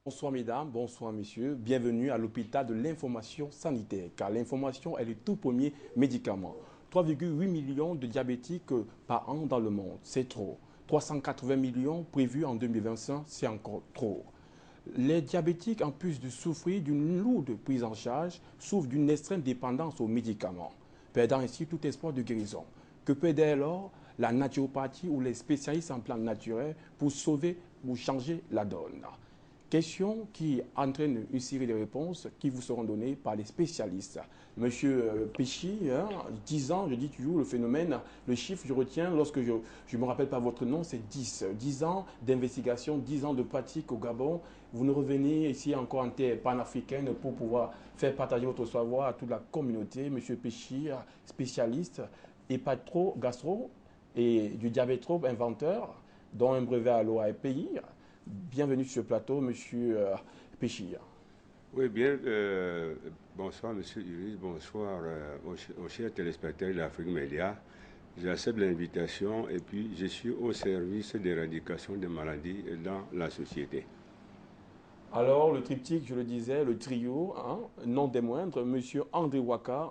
Bonsoir mesdames, bonsoir messieurs, bienvenue à l'hôpital de l'information sanitaire, car l'information est le tout premier médicament. 3,8 millions de diabétiques par an dans le monde, c'est trop. 380 millions prévus en 2025, c'est encore trop. Les diabétiques, en plus de souffrir d'une lourde prise en charge, souffrent d'une extrême dépendance aux médicaments, perdant ainsi tout espoir de guérison. Que peut dès lors la naturopathie ou les spécialistes en plantes naturelles pour sauver ou changer la donne? Question qui entraîne une série de réponses qui vous seront données par les spécialistes. Monsieur Péchy, 10 ans, je dis toujours le phénomène, le chiffre, je retiens, lorsque je ne me rappelle pas votre nom, c'est 10. 10 ans d'investigation, 10 ans de pratique au Gabon. Vous nous revenez ici encore en terre panafricaine pour pouvoir faire partager votre savoir à toute la communauté. Monsieur Péchy, spécialiste, hépatro-gastro et du diabétrope inventeur, dont un brevet à l'OAPI. Bienvenue sur ce plateau, Monsieur Péchir. Oui, bien, bonsoir Monsieur Ulysse, bonsoir aux chers téléspectateurs d'Afrique Média. J'accepte l'invitation et puis je suis au service d'éradication des maladies dans la société. Alors, le triptyque, je le disais, le trio, non des moindres, Monsieur André Waka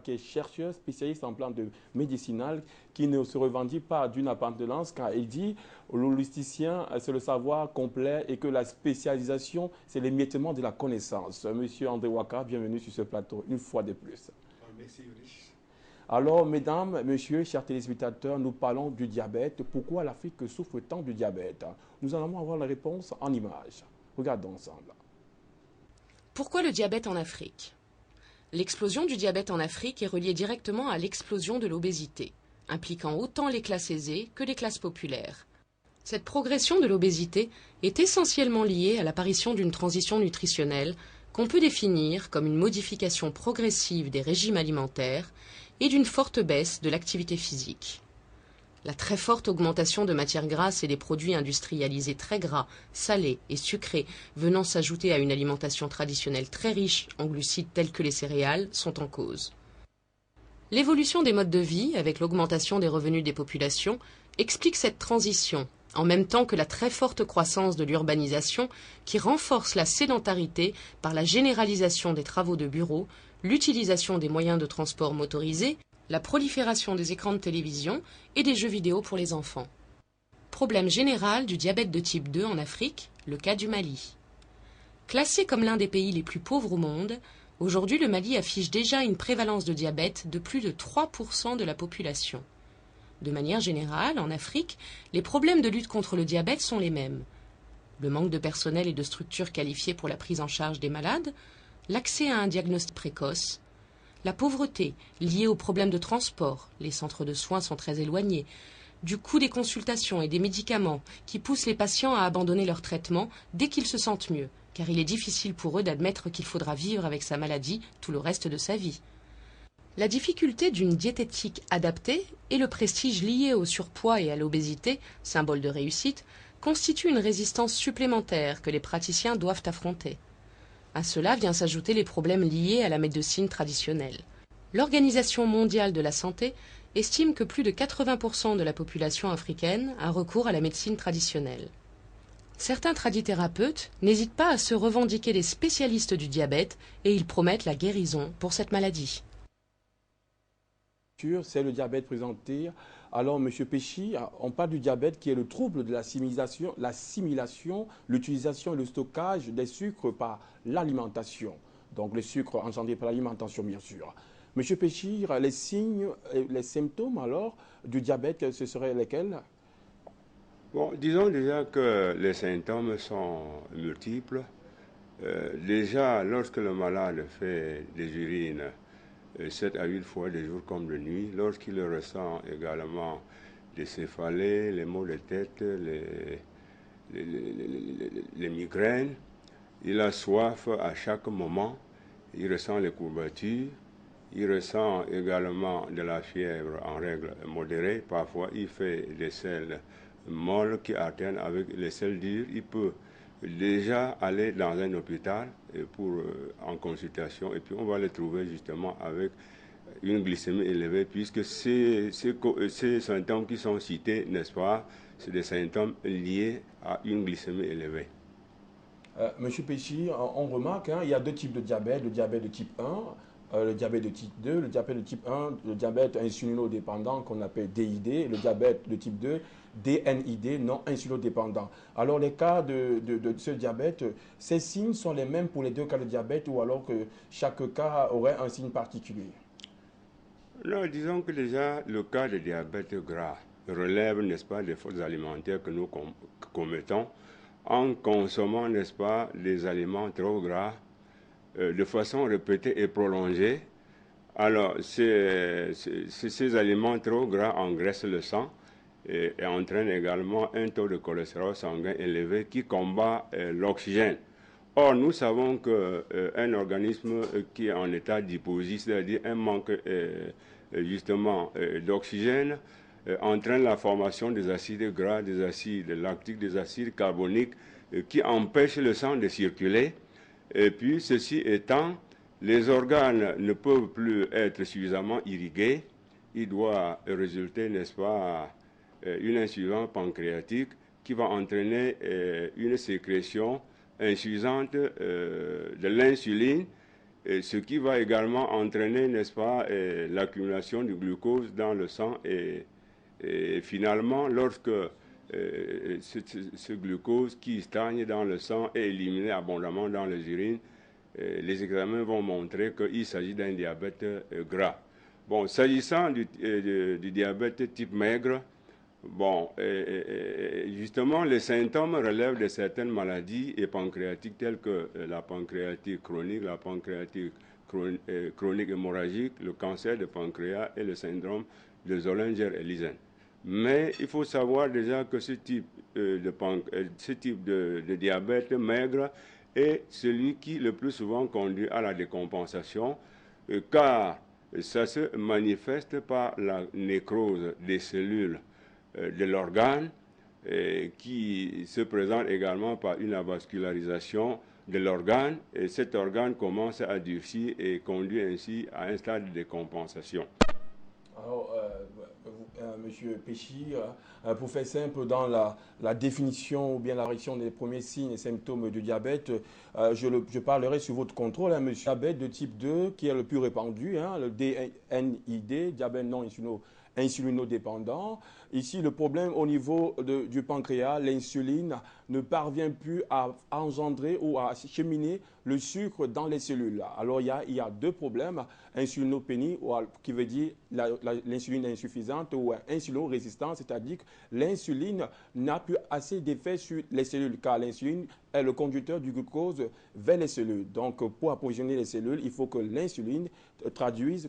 qui est chercheur spécialiste en plantes médicinales, qui ne se revendique pas d'une appartenance, car il dit l'holisticien, c'est le savoir complet et que la spécialisation, c'est l'émiettement de la connaissance. Monsieur André Waka, bienvenue sur ce plateau, une fois de plus. Merci, Ulrich. Alors, mesdames, messieurs, chers téléspectateurs, nous parlons du diabète. Pourquoi l'Afrique souffre tant du diabète? Nous allons avoir la réponse en images. Regardons ensemble. Pourquoi le diabète en Afrique? L'explosion du diabète en Afrique est reliée directement à l'explosion de l'obésité, impliquant autant les classes aisées que les classes populaires. Cette progression de l'obésité est essentiellement liée à l'apparition d'une transition nutritionnelle qu'on peut définir comme une modification progressive des régimes alimentaires et d'une forte baisse de l'activité physique. La très forte augmentation de matières grasses et des produits industrialisés très gras, salés et sucrés venant s'ajouter à une alimentation traditionnelle très riche en glucides tels que les céréales sont en cause. L'évolution des modes de vie, avec l'augmentation des revenus des populations, explique cette transition, en même temps que la très forte croissance de l'urbanisation qui renforce la sédentarité par la généralisation des travaux de bureau, l'utilisation des moyens de transport motorisés, la prolifération des écrans de télévision et des jeux vidéo pour les enfants. Problème général du diabète de type 2 en Afrique, le cas du Mali. Classé comme l'un des pays les plus pauvres au monde, aujourd'hui le Mali affiche déjà une prévalence de diabète de plus de 3% de la population. De manière générale, en Afrique, les problèmes de lutte contre le diabète sont les mêmes. Le manque de personnel et de structures qualifiées pour la prise en charge des malades, l'accès à un diagnostic précoce, la pauvreté liée aux problèmes de transport, les centres de soins sont très éloignés, du coût des consultations et des médicaments qui poussent les patients à abandonner leur traitement dès qu'ils se sentent mieux, car il est difficile pour eux d'admettre qu'il faudra vivre avec sa maladie tout le reste de sa vie. La difficulté d'une diététique adaptée et le prestige lié au surpoids et à l'obésité, symbole de réussite, constituent une résistance supplémentaire que les praticiens doivent affronter. À cela vient s'ajouter les problèmes liés à la médecine traditionnelle. L'Organisation mondiale de la santé estime que plus de 80% de la population africaine a recours à la médecine traditionnelle. Certains tradithérapeutes n'hésitent pas à se revendiquer des spécialistes du diabète et ils promettent la guérison pour cette maladie. C'est le diabète présenté. Alors, Monsieur Péchy, on parle du diabète qui est le trouble de l'assimilation, l'utilisation et le stockage des sucres par l'alimentation. Donc, les sucres engendrés par l'alimentation, bien sûr. Monsieur Péchy, les signes et les symptômes alors du diabète, ce seraient lesquels? Bon, disons déjà que les symptômes sont multiples. Déjà, lorsque le malade fait des urines 7 à 8 fois de jour comme de nuit, lorsqu'il ressent également des céphalées, les maux de tête, les migraines, il a soif à chaque moment, il ressent les courbatures, il ressent également de la fièvre en règle modérée, parfois il fait des selles molles qui atteignent avec les selles dures, il peut déjà aller dans un hôpital en consultation et puis on va le trouver justement avec une glycémie élevée puisque ces symptômes qui sont cités, n'est-ce pas, c'est des symptômes liés à une glycémie élevée. Monsieur Péchy, on remarque, hein, il y a deux types de diabète, le diabète de type 1, le diabète de type 2, le diabète de type 1, le diabète insulinodépendant qu'on appelle DID, et le diabète de type 2, DNID, non insulinodépendant. Alors les cas de ce diabète, ces signes sont les mêmes pour les deux cas de diabète ou alors que chaque cas aurait un signe particulier? Non, disons que déjà, le cas de diabète gras relève, n'est-ce pas, des fautes alimentaires que nous commettons en consommant, n'est-ce pas, des aliments trop gras de façon répétée et prolongée. Alors, ces aliments trop gras engraissent le sang et entraînent également un taux de cholestérol sanguin élevé qui combat l'oxygène. Or, nous savons qu'un organisme qui est en état d'hypoxie, c'est-à-dire un manque justement d'oxygène, entraîne la formation des acides gras, des acides lactiques, des acides carboniques qui empêchent le sang de circuler. Et puis, ceci étant, les organes ne peuvent plus être suffisamment irrigués. Il doit résulter, n'est-ce pas, une insuffisance pancréatique qui va entraîner une sécrétion insuffisante de l'insuline, ce qui va également entraîner, n'est-ce pas, l'accumulation du glucose dans le sang et finalement, lorsque ce glucose qui stagne dans le sang est éliminé abondamment dans les urines, les examens vont montrer qu'il s'agit d'un diabète gras. Bon, s'agissant du diabète type maigre, bon, justement, les symptômes relèvent de certaines maladies pancréatiques telles que la pancréatite chronique, la pancréatite chronique hémorragique, le cancer de pancréas et le syndrome de Zollinger-Ellison. Mais il faut savoir déjà que ce type de diabète maigre est celui qui le plus souvent conduit à la décompensation, car ça se manifeste par la nécrose des cellules de l'organe, qui se présente également par une avascularisation de l'organe, et cet organe commence à durcir et conduit ainsi à un stade de décompensation. Alors, Monsieur Péchy, pour faire simple, dans la définition ou bien la réaction des premiers signes et symptômes du diabète, je parlerai sur votre contrôle, hein, monsieur. Diabète de type 2, qui est le plus répandu, hein, le DNID, diabète non insulinodépendant. Ici, le problème au niveau du pancréas, l'insuline ne parvient plus à engendrer ou à cheminer le sucre dans les cellules. Alors, il y a deux problèmes. Insulinopénie, qui veut dire l'insuline insuffisante, ou insulino-résistance, c'est-à-dire que l'insuline n'a plus assez d'effet sur les cellules, car l'insuline est le conducteur du glucose vers les cellules. Donc, pour approvisionner les cellules, il faut que l'insuline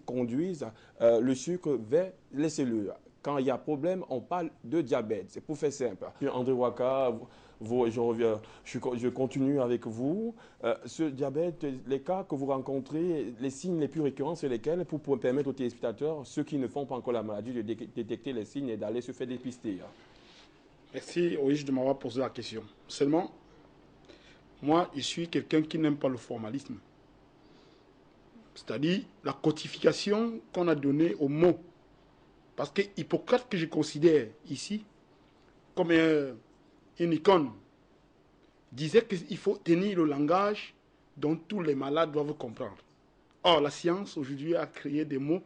conduise le sucre vers les cellules. Quand il y a problème, on parle de diabète. C'est pour faire simple. André Waka, je continue avec vous. Ce diabète, les cas que vous rencontrez, les signes les plus récurrents, c'est lesquels pour permettre aux téléspectateurs, ceux qui ne font pas encore la maladie, de détecter les signes et d'aller se faire dépister? Merci, Oïge, de m'avoir posé la question. Seulement, moi, je suis quelqu'un qui n'aime pas le formalisme. C'est-à-dire la codification qu'on a donnée aux mots. Parce que Hippocrate, que je considère ici comme une icône, disait qu'il faut tenir le langage dont tous les malades doivent comprendre. Or, la science, aujourd'hui, a créé des mots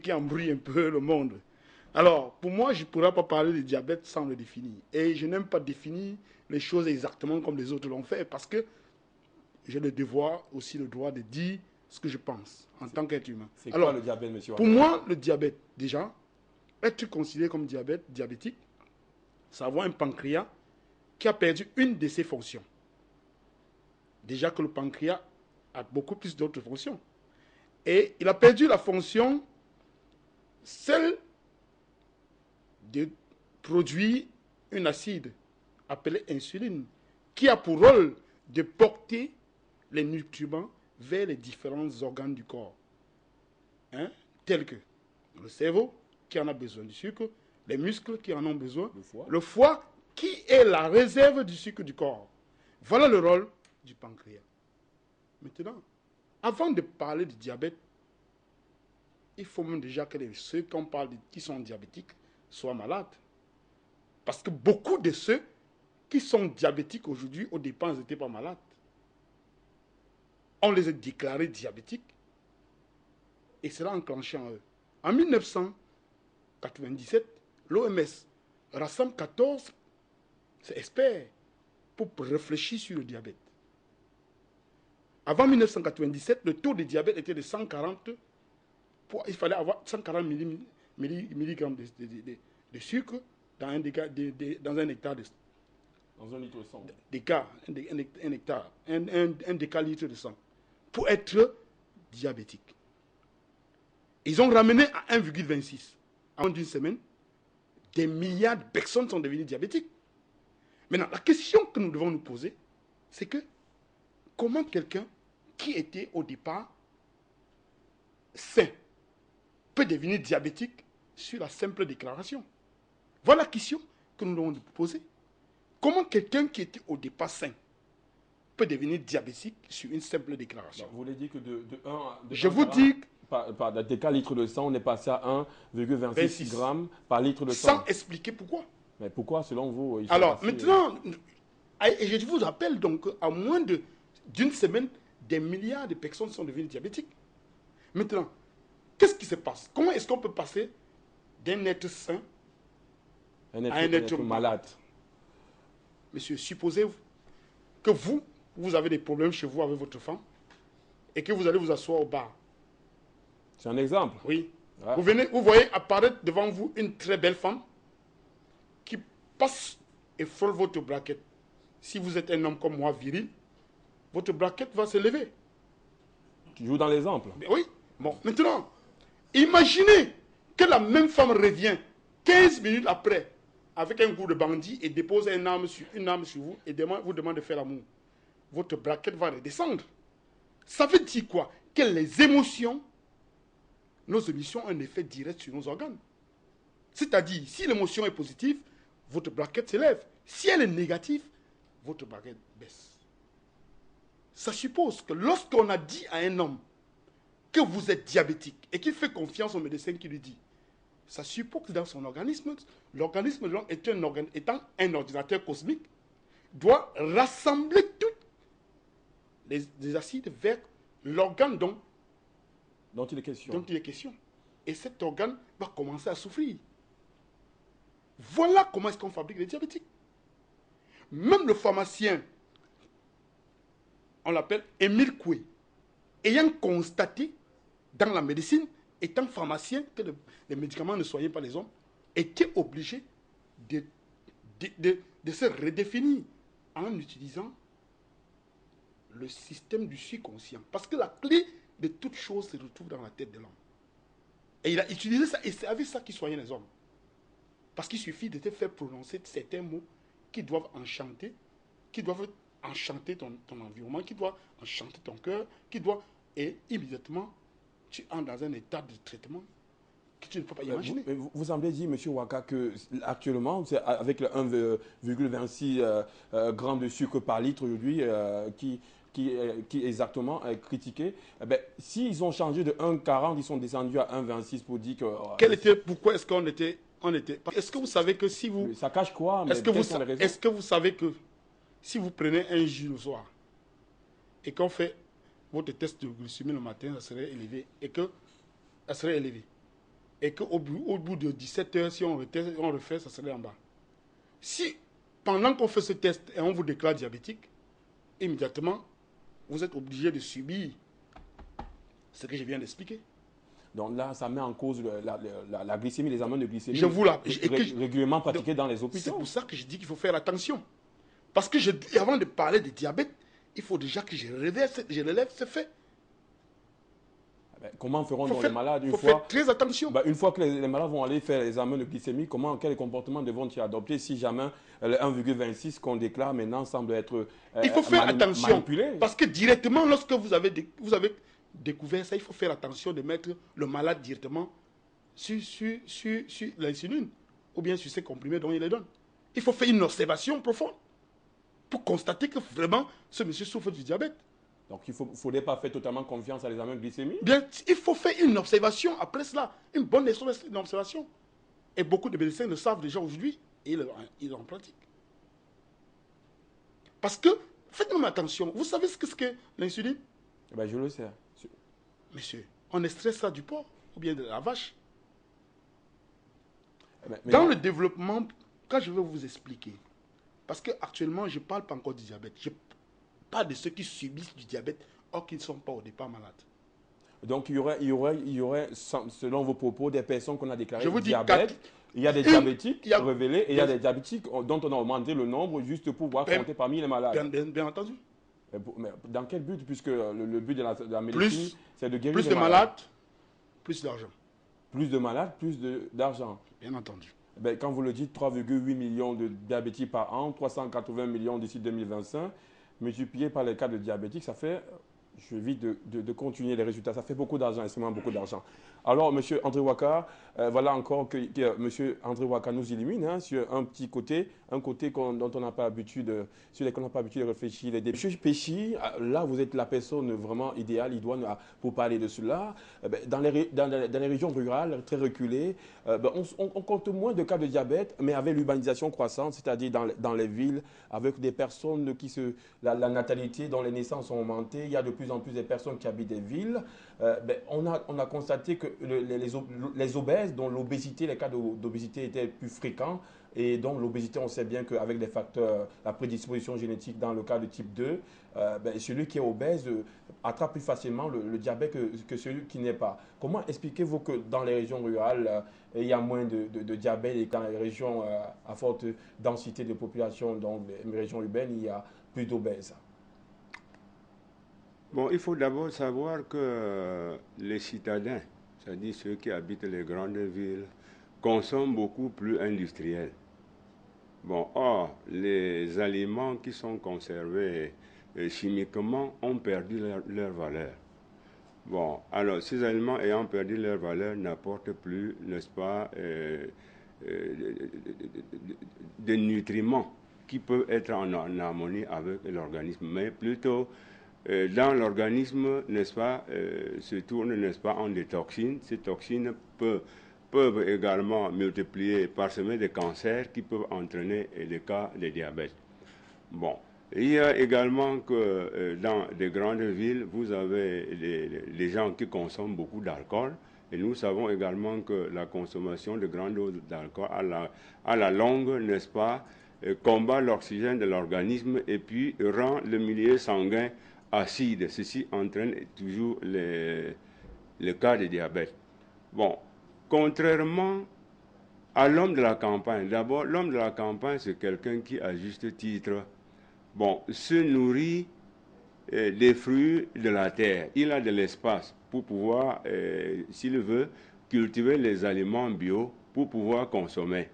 qui embrouillent un peu le monde. Alors, pour moi, je ne pourrais pas parler de diabète sans le définir. Et je n'aime pas définir les choses exactement comme les autres l'ont fait, parce que j'ai le devoir, aussi le droit de dire ce que je pense en tant qu'être humain. C'est quoi le diabète, monsieur? Pour moi, le diabète, déjà, être considéré comme diabétique, c'est avoir un pancréas qui a perdu une de ses fonctions. Déjà que le pancréas a beaucoup plus d'autres fonctions. Et il a perdu la fonction, celle de produire un acide appelé insuline, qui a pour rôle de porter les nutriments vers les différents organes du corps, tels que le cerveau, qui en a besoin du sucre, les muscles qui en ont besoin, le foie qui est la réserve du sucre du corps. Voilà le rôle du pancréas. Maintenant, avant de parler du diabète, il faut même déjà que ceux qu'on parle qui sont diabétiques soient malades. Parce que beaucoup de ceux qui sont diabétiques aujourd'hui, au départ, ils n'étaient pas malades. On les a déclarés diabétiques et cela a enclenché en eux. En 1997, l'OMS rassemble 14 experts pour réfléchir sur le diabète. Avant 1997, le taux de diabète était de 140. Il fallait avoir 140 milligrammes de sucre dans un hectare de Dans un litre de sang. un décalitre de sang pour être diabétique. Ils ont ramené à 1,26. En d'une semaine, des milliards de personnes sont devenues diabétiques. Maintenant, la question que nous devons nous poser, c'est que comment quelqu'un qui était au départ sain peut devenir diabétique sur la simple déclaration? Voilà la question que nous devons nous poser. Comment quelqu'un qui était au départ sain peut devenir diabétique sur une simple déclaration? Vous voulez dire que de 1 à... Je vous dis... Par des litres de sang, on est passé à 1,26 grammes par litre de sang. Sans expliquer pourquoi. Mais pourquoi, selon vous? Alors, maintenant, et je vous rappelle donc qu'à moins d'une semaine, des milliards de personnes sont devenues diabétiques. Maintenant, qu'est-ce qui se passe? Comment est-ce qu'on peut passer d'un être sain à un être malade? Monsieur, supposez que vous avez des problèmes chez vous avec votre femme et que vous allez vous asseoir au bar. C'est un exemple. Oui. Ouais. Vous voyez apparaître devant vous une très belle femme qui passe et frôle votre braquette. Si vous êtes un homme comme moi, viril, votre braquette va se lever. Tu joues dans l'exemple. Oui. Bon, maintenant, imaginez que la même femme revient 15 minutes après avec un coup de bandit et dépose une arme sur vous et vous demande de faire l'amour. Votre braquette va redescendre. Ça veut dire quoi? Que les émotions, nos émotions ont un effet direct sur nos organes. C'est-à-dire, si l'émotion est positive, votre braquette s'élève. Si elle est négative, votre braquette baisse. Ça suppose que lorsqu'on a dit à un homme que vous êtes diabétique et qu'il fait confiance au médecin qui lui dit, ça suppose que dans son organisme, l'organisme de l'homme étant un ordinateur cosmique, doit rassembler toutes les acides vers l'organe dont il est question. Et cet organe va commencer à souffrir. Voilà comment est-ce qu'on fabrique les diabétiques. Même le pharmacien, on l'appelle Émile Coué, ayant constaté dans la médecine, étant pharmacien, que les médicaments ne soignaient pas les hommes, était obligé de se redéfinir en utilisant le système du subconscient. Parce que la clé de toute chose se retrouve dans la tête de l'homme. Et il a utilisé ça, et c'est avec ça qu'il soignait les hommes. Parce qu'il suffit de te faire prononcer certains mots qui doivent enchanter ton environnement, qui doivent enchanter ton cœur, et immédiatement, tu entres dans un état de traitement que tu ne peux pas imaginer. Vous semblez dire, M. Ouaka, que actuellement, c'est avec le 1,26 grammes de sucre par litre aujourd'hui, qui est exactement critiqué. Eh bien, s'ils ont changé de 1,40, ils sont descendus à 1,26 pour dire que... Pourquoi est-ce qu'on était... Est-ce que vous savez que si vous... Ça cache quoi? Est-ce que vous savez que si vous prenez un jus le soir et qu'on fait votre test de glycémie le matin, ça serait élevé. Et qu'au bout de 17 heures, si on refait, ça serait en bas. Si, pendant qu'on fait ce test et on vous déclare diabétique, immédiatement, vous êtes obligé de subir ce que je viens d'expliquer. Donc là, ça met en cause la glycémie, les examens de glycémie régulièrement pratiqués dans les hôpitaux. C'est pour ça que je dis qu'il faut faire attention. Parce que avant de parler de diabète, il faut déjà que je relève ce fait. Comment feront les malades Il faut faire très attention. Une fois que les malades vont aller faire les examens de glycémie, quels comportements devront-ils adopter si jamais le 1,26 qu'on déclare maintenant semble être il faut faire attention. Manipulé. Parce que directement, lorsque vous avez découvert ça, il faut faire attention de mettre le malade directement sur l'insuline ou bien sur ces comprimés dont il les donne. Il faut faire une observation profonde pour constater que vraiment ce monsieur souffre du diabète. Donc il ne faudrait pas faire totalement confiance à l'examen de glycémie? Bien, il faut faire une observation après cela, une bonne observation. Et beaucoup de médecins le savent déjà aujourd'hui et ils en pratiquent. Parce que, faites-moi attention, vous savez ce que l'insuline? Eh ben, je le sais. Monsieur, on extrait ça du porc ou bien de la vache. Mais Dans non. le développement, quand je vais vous expliquer, parce qu'actuellement, je ne parle pas encore du diabète, je parle de ceux qui subissent du diabète, or qu'ils ne sont pas au départ malades. Donc, il y aurait, selon vos propos, des personnes qu'on a déclarées Je vous dis diabète. Il y a des Une- diabétiques il y a- révélés et il y a des diabétiques dont on a augmenté le nombre juste pour pouvoir Ben- compter parmi les malades. Bien entendu. Mais dans quel but? Puisque le but de la médecine, c'est de guérir Plus les de malades. malades, plus d'argent. Plus de malades, plus d'argent. Bien entendu. Ben, quand vous le dites, 3,8 millions de diabétiques par an, 380 millions d'ici 2025, multiplié par les cas de diabétiques, ça fait, je évite de continuer les résultats, ça fait beaucoup d'argent, extrêmement beaucoup d'argent. Alors, M. André Ouakkar, voilà encore que M. André Ouakkar nous illumine hein, sur un petit côté, dont on n'a pas l'habitude, sur lequel on n'a pas l'habitude de réfléchir. M. Péchi, là, vous êtes la personne vraiment idéale, idoine pour parler de cela. Dans les régions rurales, très reculées, on compte moins de cas de diabète, mais avec l'urbanisation croissante, c'est-à-dire dans les villes, avec des personnes la natalité, dont les naissances ont augmenté, il y a de plus en plus de personnes qui habitent des villes. On a constaté que les obèses, dont l'obésité, les cas d'obésité étaient plus fréquents, et donc l'obésité, on sait bien qu'avec des facteurs, la prédisposition génétique dans le cas de type 2, celui qui est obèse attrape plus facilement le diabète que celui qui n'est pas. Comment expliquez-vous que dans les régions rurales, il y a moins de diabète et dans les régions à forte densité de population, donc les régions urbaines, il y a plus d'obèses? Bon, il faut d'abord savoir que les citadins, c'est-à-dire ceux qui habitent les grandes villes, consomment beaucoup plus industriel. Bon, or, les aliments qui sont conservés chimiquement ont perdu leur valeur. Bon, alors, ces aliments ayant perdu leur valeur n'apportent plus, n'est-ce pas, des nutriments qui peuvent être en harmonie avec l'organisme, mais plutôt dans l'organisme, n'est-ce pas, se tourne, n'est-ce pas, en des toxines. Ces toxines peuvent également multiplier, parsemer des cancers qui peuvent entraîner des cas de diabète. Bon, il y a également que dans des grandes villes, vous avez des gens qui consomment beaucoup d'alcool. Et nous savons également que la consommation de grandes doses d'alcool à la longue, n'est-ce pas, combat l'oxygène de l'organisme et puis rend le milieu sanguin acide. Ceci entraîne toujours le cas de diabète. Bon, contrairement à l'homme de la campagne, d'abord, l'homme de la campagne, c'est quelqu'un qui, à juste titre, se nourrit des fruits de la terre. Il a de l'espace pour pouvoir, s'il veut, cultiver les aliments bio pour pouvoir consommer.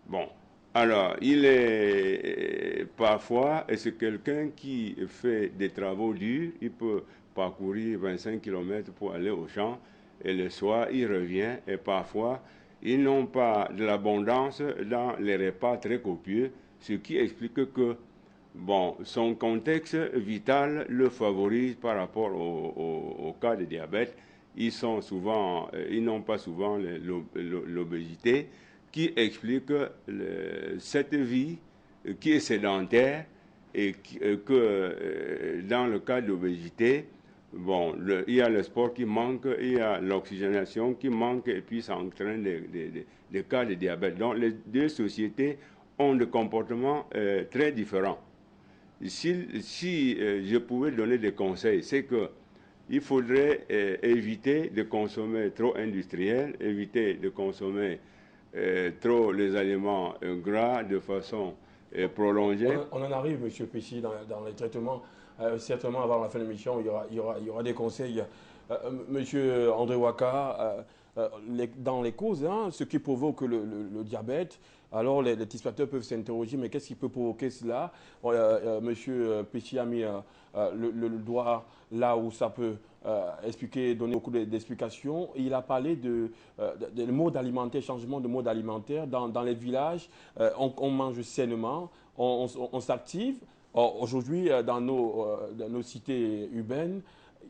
Bon, alors, il est parfois, et c'est quelqu'un qui fait des travaux durs, il peut parcourir 25 km pour aller au champ, et le soir, il revient, et parfois, ils n'ont pas de l'abondance dans les repas très copieux, ce qui explique que, son contexte vital le favorise par rapport au cas de diabète. Ils n'ont pas souvent l'obésité, qui explique cette vie qui est sédentaire et que dans le cas d'obésité, il y a le sport qui manque, il y a l'oxygénation qui manque et puis ça entraîne des cas de diabète. Donc les deux sociétés ont des comportements très différents. Si je pouvais donner des conseils, c'est que il faudrait éviter de consommer trop industriel, éviter de consommer trop les aliments gras de façon prolongée. On en arrive, M. Péchi, dans les traitements. Certainement, avant la fin de l'émission, il y aura des conseils. Monsieur André Ouakkar, dans les causes, ce qui provoque le diabète, alors les téléspectateurs peuvent s'interroger, mais qu'est-ce qui peut provoquer cela? Monsieur Péchi a mis le doigt là où ça peut donner beaucoup d'explications. Il a parlé de mode alimentaire, changement de mode alimentaire. Dans les villages, on mange sainement, on s'active. Aujourd'hui, dans nos cités urbaines,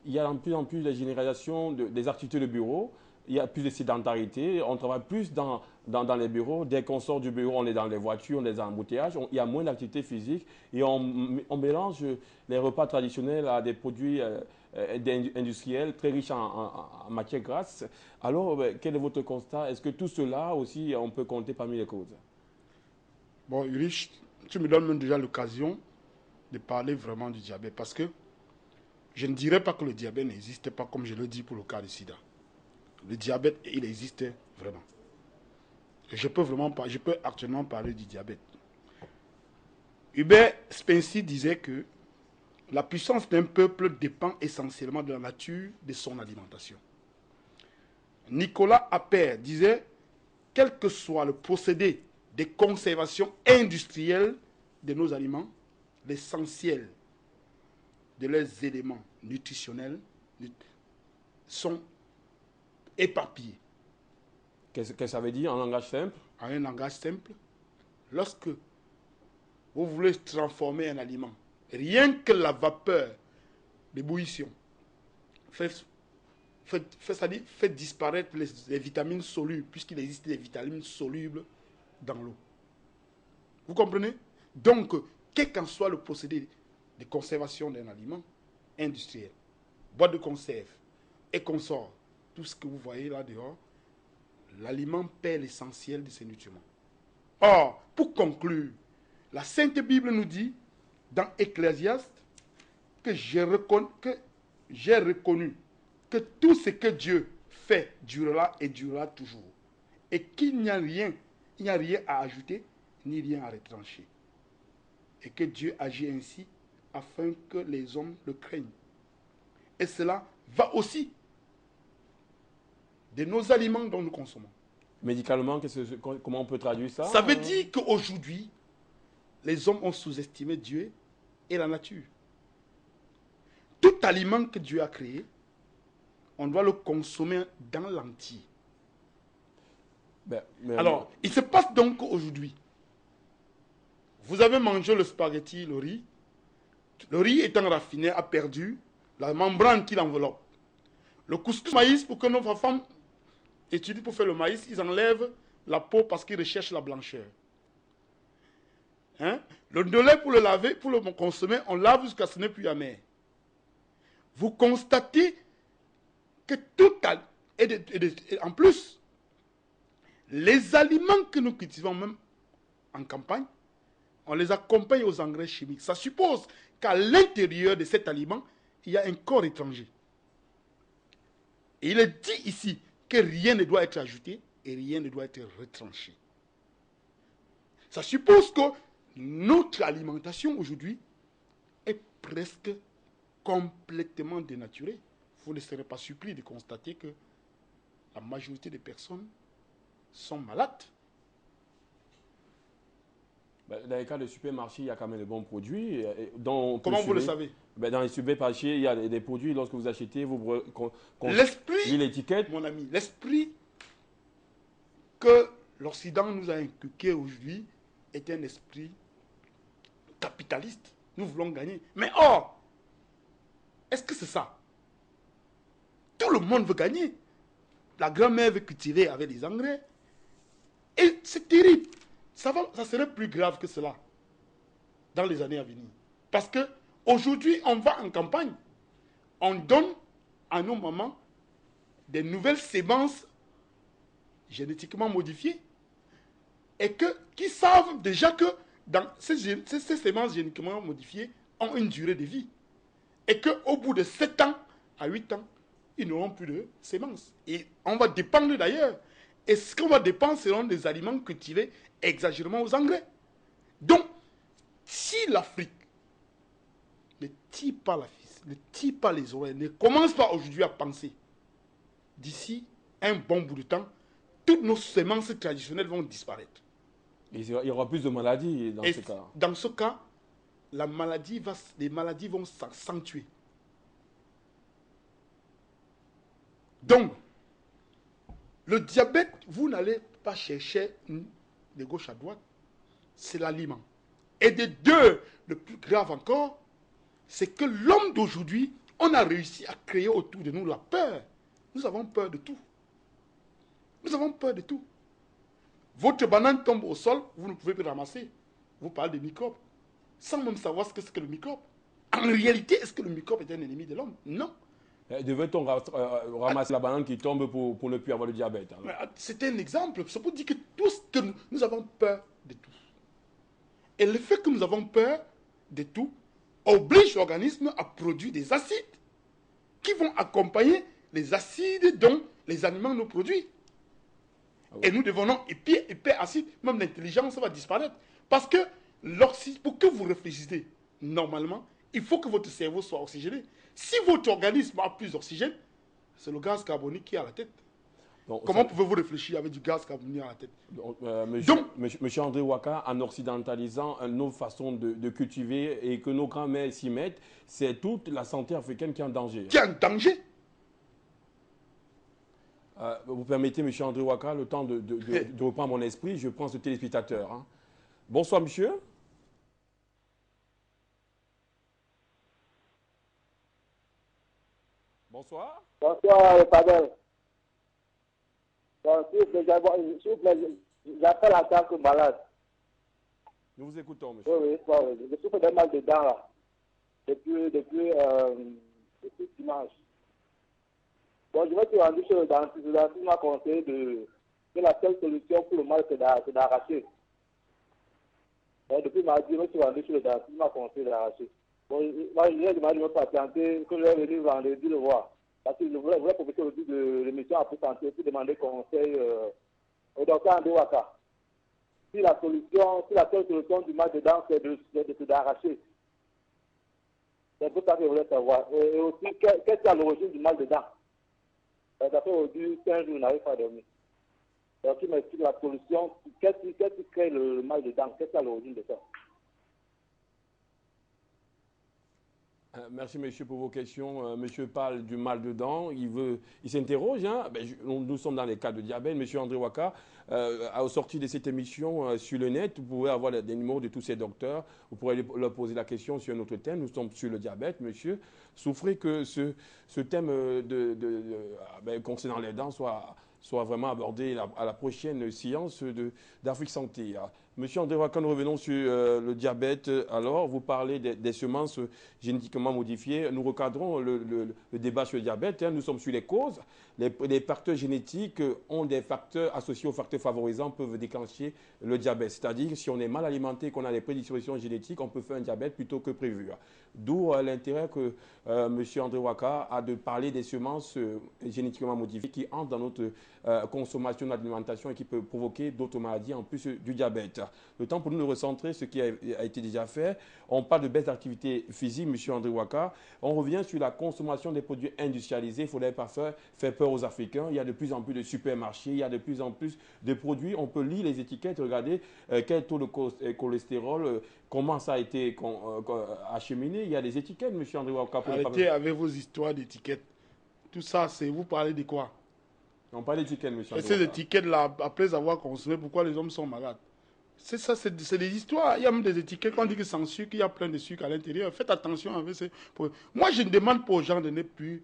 il y a de plus en plus de généralisation des activités de bureau. il y a plus de sédentarité, on travaille plus dans les bureaux. Dès qu'on sort du bureau, on est dans les voitures, on est dans l'embouteillage, il y a moins d'activité physique et on mélange les repas traditionnels à des produits industriels très riches en matières grasses. Alors, quel est votre constat? Est-ce que tout cela aussi, on peut compter parmi les causes? Bon, Ulrich, tu me donnes même déjà l'occasion de parler vraiment du diabète parce que je ne dirais pas que le diabète n'existe pas comme je le dis pour le cas du sida. Le diabète, il existe vraiment. Et je peux actuellement parler du diabète. Hubert Spencer disait que la puissance d'un peuple dépend essentiellement de la nature de son alimentation. Nicolas Appert disait, quel que soit le procédé de conservation industrielle de nos aliments, l'essentiel de leurs éléments nutritionnels sont éparpillés. Qu'est-ce que ça veut dire en langage simple? En un langage simple, lorsque vous voulez transformer un aliment, rien que la vapeur d'ébullition fait disparaître les vitamines solubles, puisqu'il existe des vitamines solubles dans l'eau. Vous comprenez? Donc, quel qu'en soit le procédé de conservation d'un aliment industriel, boîte de conserve et consort, tout ce que vous voyez là dehors, l'aliment perd l'essentiel de ses nutriments. Or, pour conclure, la Sainte Bible nous dit, dans Ecclésiaste, que j'ai reconnu que tout ce que Dieu fait durera et durera toujours. Et qu'il n'y a rien à ajouter, ni rien à retrancher. Et que Dieu agit ainsi afin que les hommes le craignent. Et cela va aussi de nos aliments dont nous consommons. Médicalement, comment on peut traduire ça? Ça veut dire qu'aujourd'hui, les hommes ont sous-estimé Dieu et la nature. Tout aliment que Dieu a créé, on doit le consommer dans l'entier. Alors, il se passe donc aujourd'hui, vous avez mangé le spaghetti, le riz. Le riz étant raffiné a perdu la membrane qui l'enveloppe. Le couscous maïs, pour que nos femmes étudient pour faire le maïs, ils enlèvent la peau parce qu'ils recherchent la blancheur. Hein? Le lait pour le laver, pour le consommer, on lave jusqu'à ce n'est plus amer. Vous constatez que tout a... en plus, les aliments que nous cultivons même en campagne, on les accompagne aux engrais chimiques. Ça suppose qu'à l'intérieur de cet aliment, il y a un corps étranger. Et il est dit ici que rien ne doit être ajouté et rien ne doit être retranché. Ça suppose que notre alimentation aujourd'hui est presque complètement dénaturée. Vous ne serez pas surpris de constater que la majorité des personnes sont malades. Dans les cas de supermarché, il y a quand même de bons produits. Comment vous le savez? Dans les supermarchés, il y a des produits, lorsque vous achetez, vous l'esprit, l'étiquette. Mon ami, l'esprit que l'Occident nous a inculqué aujourd'hui est un esprit capitaliste. Nous voulons gagner. Mais or, est-ce que c'est ça? Tout le monde veut gagner. La grand-mère veut cultiver avec des engrais. Et c'est terrible. Ça serait plus grave que cela dans les années à venir. Parce que aujourd'hui, on va en campagne. On donne à nos mamans des nouvelles sémences génétiquement modifiées et qui savent déjà que dans ces sémences génétiquement modifiées ont une durée de vie. Et qu'au bout de 7 ans à 8 ans, ils n'auront plus de sémences. Et on va dépendre d'ailleurs. Et ce qu'on va dépendre seront des aliments cultivés exagérément aux engrais. Donc, si l'Afrique ne tire pas la ficelle, ne tire pas les oreilles, ne commence pas aujourd'hui à penser, d'ici un bon bout de temps, toutes nos semences traditionnelles vont disparaître. Il y aura plus de maladies dans ce cas. Dans ce cas, les maladies vont s'accentuer. Donc, le diabète, vous n'allez pas chercher de gauche à droite, c'est l'aliment. Et de deux, le plus grave encore, c'est que l'homme d'aujourd'hui, on a réussi à créer autour de nous la peur. Nous avons peur de tout. Nous avons peur de tout. Votre banane tombe au sol, vous ne pouvez plus ramasser. Vous parlez de microbes, sans même savoir ce que c'est que le microbe. En réalité, est-ce que le microbe est un ennemi de l'homme? Non. Devait-on ramasser la banane qui tombe pour ne plus avoir le diabète? C'est un exemple. C'est pour dire que nous avons peur de tout. Et le fait que nous avons peur de tout oblige l'organisme à produire des acides qui vont accompagner les acides dont les aliments nous produisent. Et nous devenons hyper acides. Même l'intelligence va disparaître. Parce que pour que vous réfléchissiez normalement, il faut que votre cerveau soit oxygéné. Si votre organisme a plus d'oxygène, c'est le gaz carbonique qui est à la tête. Donc, comment pouvez-vous réfléchir avec du gaz carbonique à la tête? Monsieur André Ouaka, en occidentalisant nos façons de cultiver et que nos grands-mères s'y mettent, c'est toute la santé africaine qui est en danger. Qui est en danger? Vous permettez, monsieur André Ouaka, le temps de reprendre mon esprit, je prends ce téléspectateur. Hein. Bonsoir, monsieur. Bonsoir. Bonsoir, Fadel. S'il vous plaît, j'appelle en tant que malade. Nous vous écoutons, monsieur. Oui, je souffre d'un mal de dents, là. Depuis dimanche. Bon, je me suis rendu chez le dentiste. Le dentiste m'a conseillé que la seule solution pour le mal, c'est d'arracher. Depuis mardi, je me suis rendu chez le dentiste. Il m'a conseillé d'arracher. Bon, moi, je lui ai demandé de me patienter, que je vais venir vendredi le voir. Parce que je voulais profiter aussi de l'émission à santé pour demander conseil au docteur André Ouaka. Si la seule solution du mal de dents, c'est d'arracher. C'est tout ça que je voulais savoir. Et aussi, qu'est-ce qui est à l'origine du mal de dents? Ça fait aujourd'hui 15 jours, je n'arrive pas à dormir. Donc, il m'explique la solution. Qu'est-ce qui crée le mal de dents? Qu'est-ce qui est à l'origine de ça? Merci, monsieur, pour vos questions. Monsieur parle du mal de dents. Il s'interroge. Hein? Nous sommes dans les cas de diabète. Monsieur André Ouaka, au sortir de cette émission sur le net, vous pouvez avoir des numéros de tous ces docteurs. Vous pourrez leur poser la question sur un autre thème. Nous sommes sur le diabète, monsieur. Souffrez que ce thème concernant les dents soit vraiment abordé à la prochaine séance d'Afrique Santé. Monsieur André Ouaka, nous revenons sur le diabète. Alors, vous parlez des semences génétiquement modifiées. Nous recadrons le débat sur le diabète. Hein. Nous sommes sur les causes. Les facteurs génétiques ont des facteurs associés aux facteurs favorisants peuvent déclencher le diabète. C'est-à-dire, si on est mal alimenté, qu'on a des prédispositions génétiques, on peut faire un diabète plutôt que prévu. D'où l'intérêt que monsieur André Ouaka a de parler des semences génétiquement modifiées qui entrent dans notre consommation d'alimentation et qui peuvent provoquer d'autres maladies en plus du diabète. Le temps pour nous de recentrer ce qui a été déjà fait. On parle de baisse d'activité physique, monsieur André Ouaka. On revient sur la consommation des produits industrialisés. Il ne faudrait pas faire peur aux Africains. Il y a de plus en plus de supermarchés, il y a de plus en plus de produits. On peut lire les étiquettes, regarder quel taux de cholestérol, comment ça a été acheminé. Il y a des étiquettes, monsieur André Ouaka. Arrêtez avec vos histoires d'étiquettes. Tout ça, c'est vous parlez de quoi? On parle d'étiquettes, monsieur André Ouaka. Et ces étiquettes-là, après avoir consommé, pourquoi les hommes sont malades? C'est ça, c'est des histoires. Il y a même des étiquettes quand on dit que sans sucre, il y a plein de sucre à l'intérieur. Faites attention avec ces... Moi, je ne demande pas aux gens de ne plus...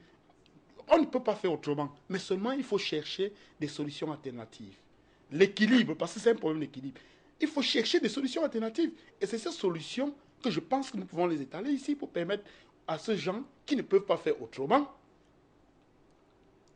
On ne peut pas faire autrement. Mais seulement, il faut chercher des solutions alternatives. L'équilibre, parce que c'est un problème d'équilibre. Il faut chercher des solutions alternatives. Et c'est ces solutions que je pense que nous pouvons les étaler ici pour permettre à ces gens qui ne peuvent pas faire autrement.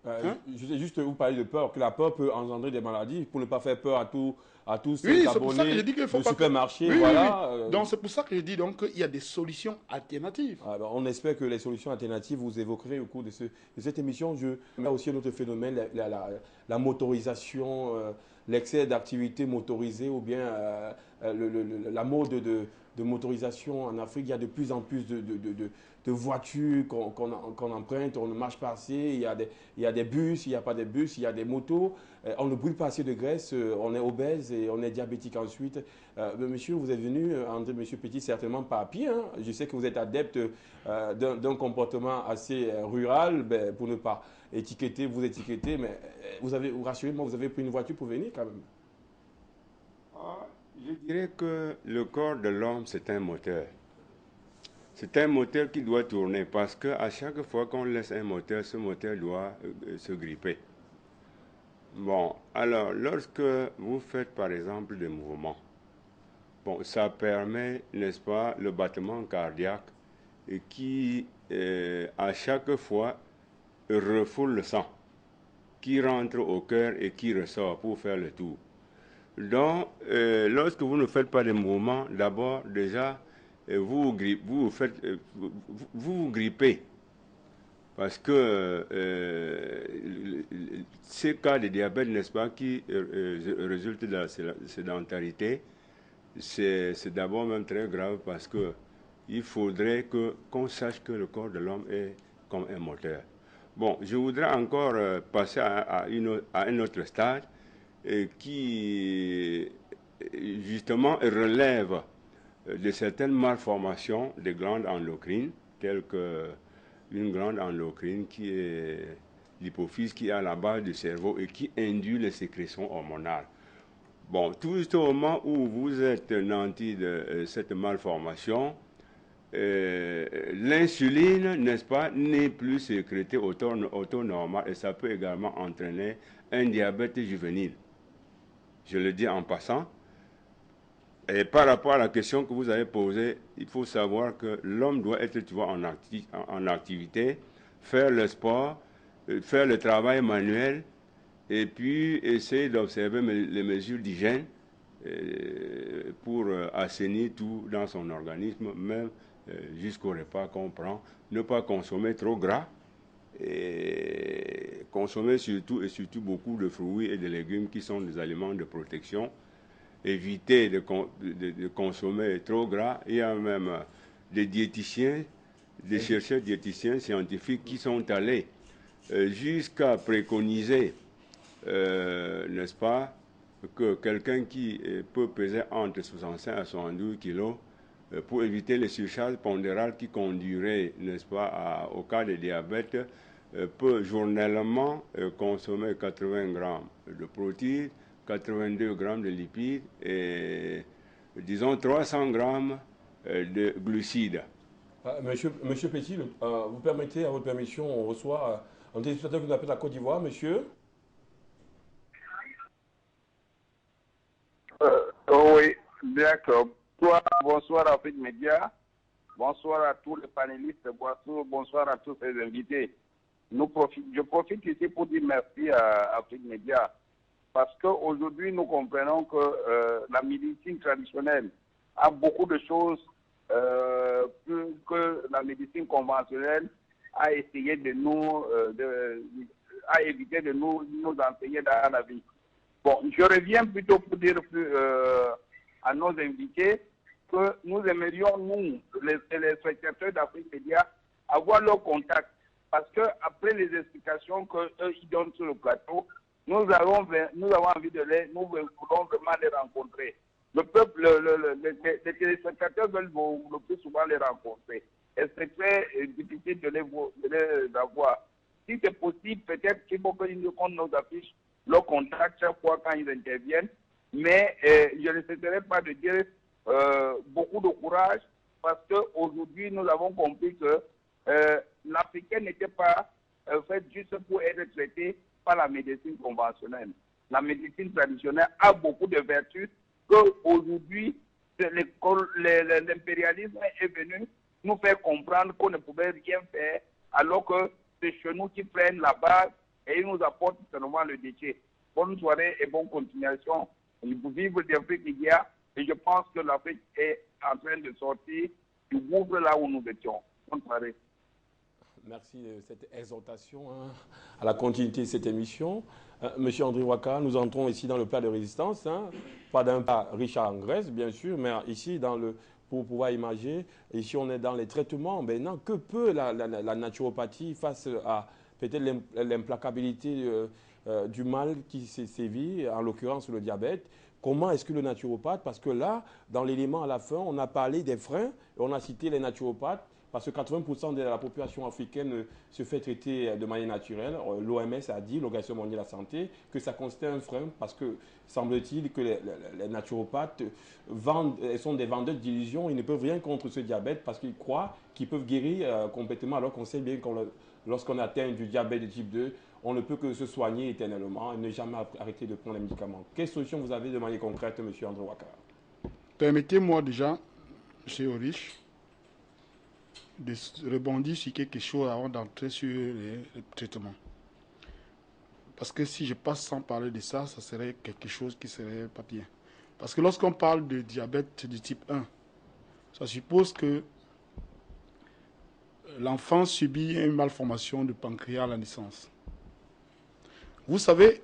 Je sais juste vous parler de peur, que la peur peut engendrer des maladies, pour ne pas faire peur à tous ces abonnés du supermarché. Oui, voilà. Donc c'est pour ça que je dis qu'il y a des solutions alternatives. On espère que les solutions alternatives, vous évoquerez au cours de cette émission. Il y a aussi un autre phénomène, la motorisation, l'excès d'activité motorisée ou bien la mode de motorisation en Afrique. Il y a de plus en plus de voitures qu'on emprunte, on ne marche pas assez, il y a des bus, il n'y a pas de bus, il y a des motos, on ne brûle pas assez de graisse, on est obèse et on est diabétique ensuite. Monsieur, vous êtes venu, André, monsieur Petit, certainement pas à pied. Hein. Je sais que vous êtes adepte d'un comportement assez rural, pour ne pas vous étiqueter, mais rassurez-moi, vous avez pris une voiture pour venir quand même. Je dirais que le corps de l'homme, c'est un moteur. C'est un moteur qui doit tourner parce qu'à chaque fois qu'on laisse un moteur, ce moteur doit se gripper. Bon, alors, lorsque vous faites par exemple des mouvements, bon, ça permet, n'est-ce pas, le battement cardiaque qui, à chaque fois, refoule le sang, qui rentre au cœur et qui ressort pour faire le tour. Donc, lorsque vous ne faites pas de mouvements, d'abord, déjà, vous vous grippez. Parce que ces cas de diabète, n'est-ce pas, qui résultent de la sédentarité, c'est d'abord même très grave parce que il faudrait qu'on sache que le corps de l'homme est comme un moteur. Bon, je voudrais encore passer à un autre stade qui, justement, relève de certaines malformations des glandes endocrines, telles que une glande endocrine qui est l'hypophyse, qui est à la base du cerveau et qui induit les sécrétions hormonales. Bon, tout juste au moment où vous êtes nanti de cette malformation, l'insuline, n'est-ce pas, n'est plus sécrétée au taux normal et ça peut également entraîner un diabète juvénile. Je le dis en passant. Et par rapport à la question que vous avez posée, il faut savoir que l'homme doit être, tu vois, en activité, faire le sport, faire le travail manuel, et puis essayer d'observer les mesures d'hygiène pour assainir tout dans son organisme, même jusqu'au repas qu'on prend. Ne pas consommer trop gras, et consommer surtout beaucoup de fruits et de légumes qui sont des aliments de protection. Éviter de consommer trop gras. Il y a même des diététiciens, des chercheurs diététiciens scientifiques qui sont allés jusqu'à préconiser, n'est-ce pas, que quelqu'un qui peut peser entre 65 à 72 kilos, pour éviter les surcharges pondérales qui conduiraient, n'est-ce pas, au cas de diabète, peut journellement consommer 80 grammes de protéines, 82 grammes de lipides et, disons, 300 grammes de glucides. Monsieur Petit, vous permettez, à votre permission, on reçoit un téléspectateur qui nous appelle de la Côte d'Ivoire, monsieur. Oui, d'accord. Bonsoir Afrique Média, bonsoir à tous les panélistes, bonsoir à tous les invités. Je profite ici pour dire merci à Afrique Média parce qu'aujourd'hui nous comprenons que la médecine traditionnelle a beaucoup de choses que la médecine conventionnelle a essayé de a évité de nous enseigner dans la vie. Bon, je reviens plutôt pour dire à nos invités que nous aimerions, nous, les spectateurs d'Afrique Média, avoir leur contact. Parce qu'après les explications qu'eux ils donnent sur le plateau, nous avons envie nous voulons vraiment les rencontrer. Le peuple, les téléspectateurs veulent le plus souvent les rencontrer. Et c'est très difficile de les avoir. Si c'est possible, peut-être qu'il faut qu'on nous affiche leur contact chaque fois quand ils interviennent. Mais je ne cesserai pas de dire beaucoup de courage parce qu'aujourd'hui, nous avons compris que l'Africain n'était pas fait juste pour être traité par la médecine conventionnelle. La médecine traditionnelle a beaucoup de vertus qu'aujourd'hui, l'impérialisme est venu nous faire comprendre qu'on ne pouvait rien faire alors que c'est chez nous qui prennent la base et ils nous apportent seulement le déchet. Bonne soirée et bonne continuation. Vive l'Afrique Média et je pense que l'Afrique est en train de sortir du gouffre là où nous étions. Bonne soirée. Merci de cette exhortation à la continuité de cette émission. Monsieur André Ouaka, nous entrons ici dans le plat de résistance, pas d'un plat riche en graisse, bien sûr, mais ici, pour pouvoir imaginer, ici on est dans les traitements. Maintenant, que peut la naturopathie face à peut-être l'implacabilité du mal qui s'est sévi, en l'occurrence le diabète? Comment est-ce que le naturopathe, parce que là, dans l'élément à la fin, on a parlé des freins, et on a cité les naturopathes, parce que 80% de la population africaine se fait traiter de manière naturelle. L'OMS a dit, l'Organisation mondiale de la santé, que ça constitue un frein parce que semble-t-il que les naturopathes sont des vendeurs d'illusions. Ils ne peuvent rien contre ce diabète parce qu'ils croient qu'ils peuvent guérir complètement, alors qu'on sait bien que lorsqu'on atteint du diabète de type 2, on ne peut que se soigner éternellement et ne jamais arrêter de prendre les médicaments. Quelle solution vous avez de manière concrète, M. André Ouattara? Permettez-moi déjà, M. Orish, de rebondir sur quelque chose avant d'entrer sur les traitements. Parce que si je passe sans parler de ça, ça serait quelque chose qui serait pas bien. Parce que lorsqu'on parle de diabète du type 1, ça suppose que l'enfant subit une malformation du pancréas à la naissance. Vous savez,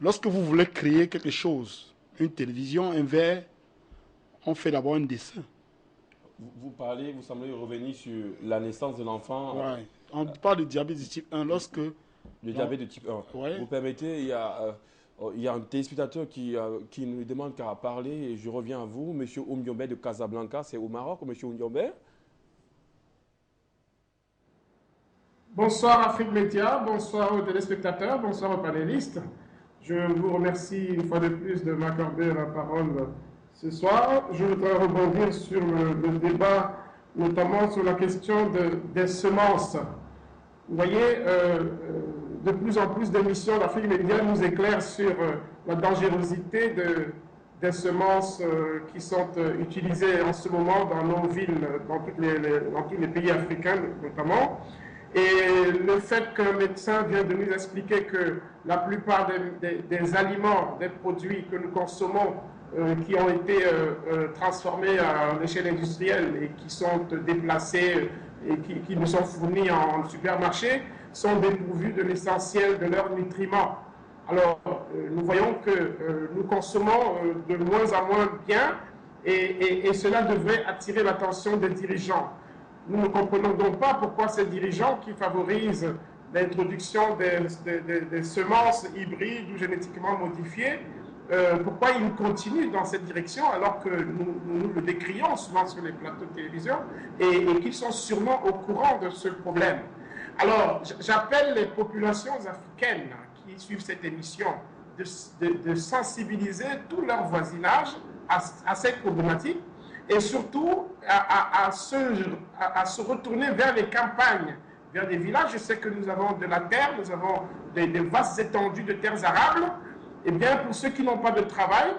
lorsque vous voulez créer quelque chose, une télévision, un verre, on fait d'abord un dessin. Vous semblez revenir sur la naissance de l'enfant. Ouais. On parle de diabète de type 1 lorsque... Le diabète de type 1. Ouais. Vous permettez, il y a un téléspectateur qui nous demande qu'à parler et je reviens à vous. Monsieur Oumyombe de Casablanca, c'est au Maroc, Monsieur Oumyombe. Bonsoir Afrique Média, bonsoir aux téléspectateurs, bonsoir aux panélistes. Je vous remercie une fois de plus de m'accorder la parole ce soir. Je voudrais rebondir sur le débat, notamment sur la question des semences. Vous voyez, de plus en plus d'émissions d'Afrique Média nous éclairent sur la dangerosité des semences qui sont utilisées en ce moment dans nos villes, dans tous les pays africains notamment. Et le fait qu'un médecin vient de nous expliquer que la plupart des aliments, des produits que nous consommons, qui ont été transformés à l'échelle industrielle et qui sont déplacés et qui nous sont fournis en supermarché, sont dépourvus de l'essentiel de leurs nutriments. Alors, nous voyons que nous consommons de moins en moins bien et cela devrait attirer l'attention des dirigeants. Nous ne comprenons donc pas pourquoi ces dirigeants qui favorisent l'introduction des semences hybrides ou génétiquement modifiées, pourquoi ils continuent dans cette direction alors que nous le décrions souvent sur les plateaux de télévision et qu'ils sont sûrement au courant de ce problème. Alors, j'appelle les populations africaines qui suivent cette émission de sensibiliser tout leur voisinage à cette problématique et surtout à se retourner vers les campagnes, vers des villages. Je sais que nous avons de la terre, nous avons des vastes étendues de terres arables. Eh bien, pour ceux qui n'ont pas de travail,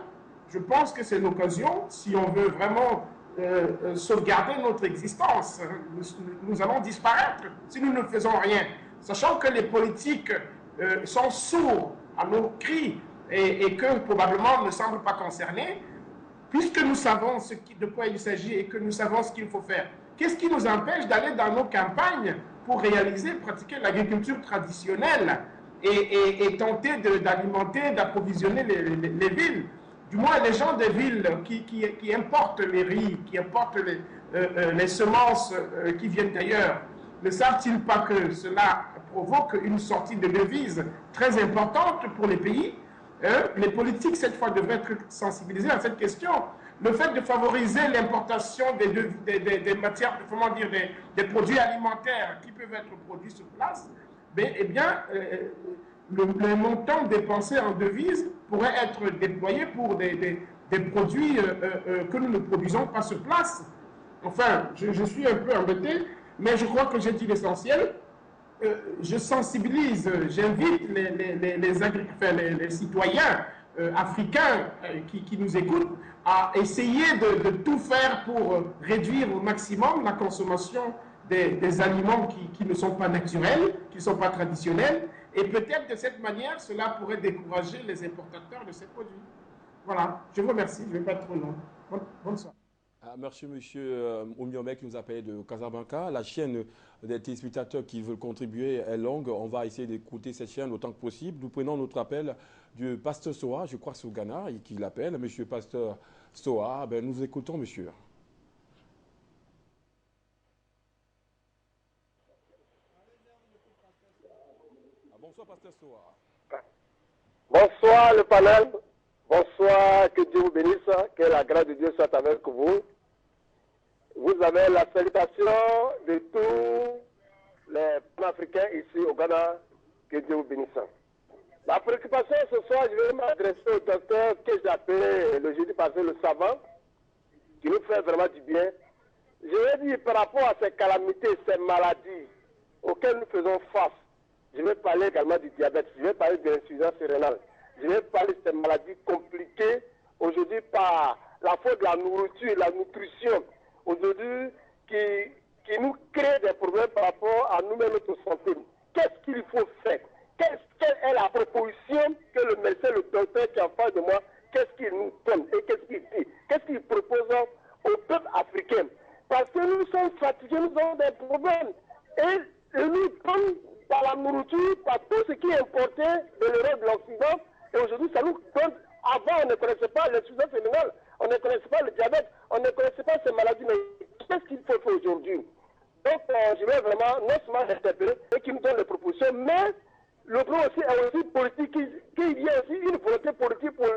je pense que c'est l'occasion, si on veut vraiment sauvegarder notre existence. Nous allons disparaître si nous ne faisons rien. Sachant que les politiques sont sourds à nos cris et que probablement ne semblent pas concernés, puisque nous savons de quoi il s'agit et que nous savons ce qu'il faut faire. Qu'est-ce qui nous empêche d'aller dans nos campagnes pour pratiquer l'agriculture traditionnelle et tenter d'alimenter, d'approvisionner les villes? Du moins, les gens des villes qui importent les riz, qui importent les semences qui viennent d'ailleurs, ne savent-ils pas que cela provoque une sortie de devises très importante pour les pays? Les politiques, cette fois, devraient être sensibilisés à cette question. Le fait de favoriser l'importation des matières, comment dire, des produits alimentaires qui peuvent être produits sur place, eh bien, le montant dépensé en devises pourrait être déployé pour des produits que nous ne produisons pas sur place. Enfin, je suis un peu embêté, mais je crois que j'ai dit l'essentiel. Je sensibilise, j'invite les citoyens africains qui nous écoutent à essayer de tout faire pour réduire au maximum la consommation des aliments qui ne sont pas naturels, qui ne sont pas traditionnels. Et peut-être de cette manière, cela pourrait décourager les importateurs de ces produits. Voilà, je vous remercie, je ne vais pas être trop long. Bonne soirée. Merci, monsieur Oumyombe qui nous appelle de Casablanca. La chaîne des téléspectateurs qui veulent contribuer est longue. On va essayer d'écouter cette chaîne autant que possible. Nous prenons notre appel du pasteur Soa, je crois que c'est au Ghana, qui l'appelle. Monsieur pasteur Soa, nous vous écoutons, monsieur. Bonsoir, pasteur Soa. Bonsoir, le panel. Bonsoir, que Dieu vous bénisse, que la grâce de Dieu soit avec vous. vous avez la salutation de tous les Panafricains ici au Ghana. Que Dieu vous bénisse. La préoccupation ce soir, je vais m'adresser au docteur que j'ai appelé le jeudi passé le savant, qui nous fait vraiment du bien. Je vais dire par rapport à ces calamités, ces maladies auxquelles nous faisons face. Je vais parler également du diabète, je vais parler de l'insuffisance rénale. Je vais parler de ces maladies compliquées aujourd'hui par la faute de la nourriture, la nutrition, aujourd'hui qui nous crée des problèmes par rapport à nous-mêmes, notre santé. Qu'est-ce qu'il faut faire? Quelle est la proposition que le médecin, le docteur qui est en face de moi, qu'est-ce qu'il nous donne et qu'est-ce qu'il dit? Qu'est-ce qu'il propose au peuple africain? Parce que nous sommes fatigués, nous avons des problèmes. Et nous sommes par la nourriture, par tout ce qui est importé de l'Europe, de l'Occident. Et aujourd'hui, ça nous donne. Avant, on ne connaissait pas l'insuffisance rénale, on ne connaissait pas le diabète, on ne connaissait pas ces maladies. Mais qu'est-ce qu'il faut faire aujourd'hui? Donc, je vais vraiment non seulement interpeller et qui nous donne les propositions, mais le problème aussi est aussi politique, qu'il y a aussi une volonté politique pour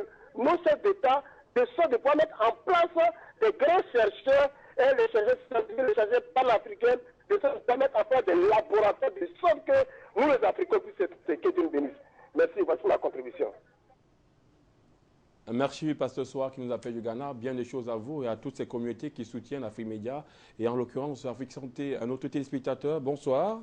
nos chefs d'État de sorte de pouvoir mettre en place des grands chercheurs et les chercheurs scientifiques, les chercheurs panafricains, de sorte de mettre en place des laboratoires de sorte que nous les Africains puissent être que Dieu nous bénisse. Merci, voici ma contribution. Merci, Pasteur Soir, qui nous appelle du Ghana. Bien des choses à vous et à toutes ces communautés qui soutiennent Afrique Média et en l'occurrence Afrique Santé. Un autre téléspectateur, bonsoir.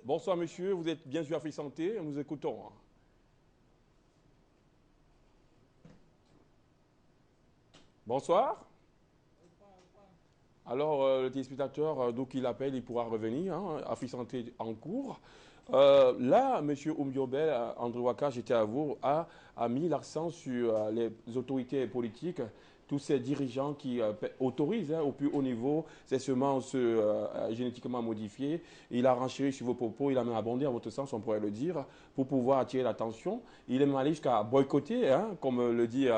Bonsoir, monsieur. Vous êtes bien sûr Afrique Santé. Nous écoutons. Bonsoir. Alors, le téléspectateur, donc il appelle, il pourra revenir. Afrique Santé en cours. Là, M. Oumdiobel, André Ouaka, j'étais à vous, a mis l'accent sur les autorités politiques, tous ces dirigeants qui autorisent au plus haut niveau ces semences génétiquement modifiées. Il a renchéri sur vos propos, il a même abondé à votre sens, on pourrait le dire, pour pouvoir attirer l'attention. Il est même allé jusqu'à boycotter, comme le dit